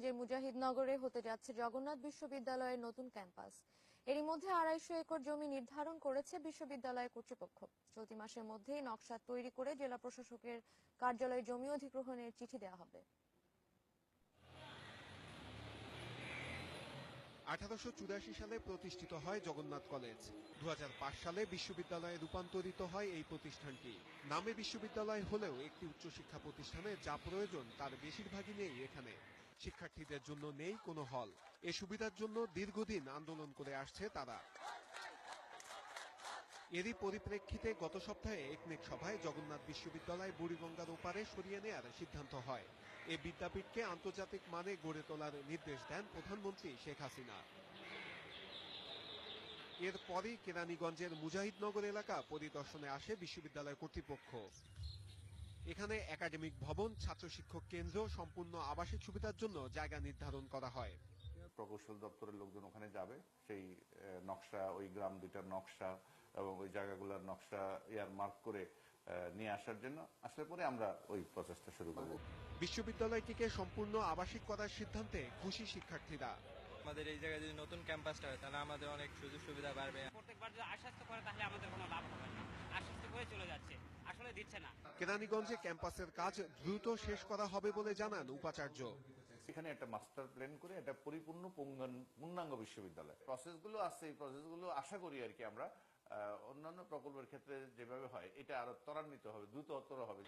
যে মুজাহিদনগরে হতে যাচ্ছে জগন্নাথ বিশ্ববিদ্যালয়ের নতুন ক্যাম্পাস। এরই মধ্যে 250 একর জমি নির্ধারণ করেছে বিশ্ববিদ্যালয় কর্তৃপক্ষ। চলতি মাসের মধ্যেই নকশা তৈরি করে জেলা প্রশাসকের কার্যালয়ে জমি অধিগ্রহণের চিঠি দেওয়া হবে। 1884 সালে প্রতিষ্ঠিত হয় জগন্নাথ কলেজ। 2005 সালে বিশ্ববিদ্যালয়ে রূপান্তরিত হয় এই প্রতিষ্ঠানটি। নামে বিশ্ববিদ্যালয় হলেও একটি উচ্চশিক্ষা প্রতিষ্ঠানে যা প্রয়োজন তার বেশিরভাগই নেই এখানে। শিক্ষার্থীদের জন্য নেই কোনো হল। এ সুবিধার জন্য দীর্ঘদিন আন্দোলন করে আসছে তারা। এরই পরিপ্রেক্ষিতে গত সপ্তাহে একনেক সভায় জগন্নাথ বিশ্ববিদ্যালয় বুড়িগঙ্গার ওপারে সরিয়ে নেয়ার সিদ্ধান্ত হয়। এ বিদ্যাপীঠকে আন্তর্জাতিক মানে গড়ে তোলার নির্দেশ দেন প্রধানমন্ত্রী শেখ হাসিনা। এরপরই কেরানীগঞ্জের মুজাহিদনগর এলাকা পরিদর্শনে আসে বিশ্ববিদ্যালয় কর্তৃপক্ষ। এখানে একাডেমিক ভবন, ছাত্র শিক্ষক কেন্দ্র, সম্পূর্ণ আবাসিক সুবিধার জন্য জায়গা নির্ধারণ করা হয়। প্রকৌশল দপ্তরের লোকজন ওখানে যাবে, সেই নকশা, ওই গ্রাম দুইটার নকশা এবং ওই জায়গাগুলোর নকশা মার্ক করে নিয়ে আসার জন্য। আসলে পরে আমরা ওই প্রচেষ্টা শুরু করব। বিশ্ববিদ্যালয়টিকে সম্পূর্ণ আবাসিক করার সিদ্ধান্তে খুশি শিক্ষার্থীরা। আমাদের এই জায়গায় যদি নতুন ক্যাম্পাসটা হয় তাহলে আমাদের অনেক সুযোগ সুবিধা বাড়বে। প্রত্যেকবার যদি আশ্বস্ত করে তাহলে আমাদের কোনো লাভ হবে না। আশ্বস্ত করে চলে যাচ্ছে, আসলে দিচ্ছে না। কেরানীগঞ্জে ক্যাম্পাসের কাজ দ্রুত শেষ করা হবে বলে জানান উপাচার্য। এখানে একটা মাস্টার প্ল্যান করে এটা পরিপূর্ণ পূর্ণাঙ্গ বিশ্ববিদ্যালয়। প্রসেসগুলো আছে, এই প্রসেসগুলো আশা করি আর কি আমরা অন্যান্য প্রকল্পের ক্ষেত্রে যেভাবে হয় এটা আরো ত্বরান্বিত হবে, দ্রুততর হবে।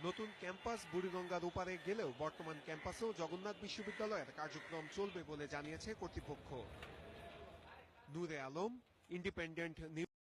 নতুন ক্যাম্পাস বুড়িগঙ্গার ওপারে গেলেও বর্তমান ক্যাম্পাসেও জগন্নাথ বিশ্ববিদ্যালয়ের কার্যক্রম চলবে বলে জানিয়েছে কর্তৃপক্ষ। নূরে আলম, ইন্ডিপেন্ডেন্ট নিউজ।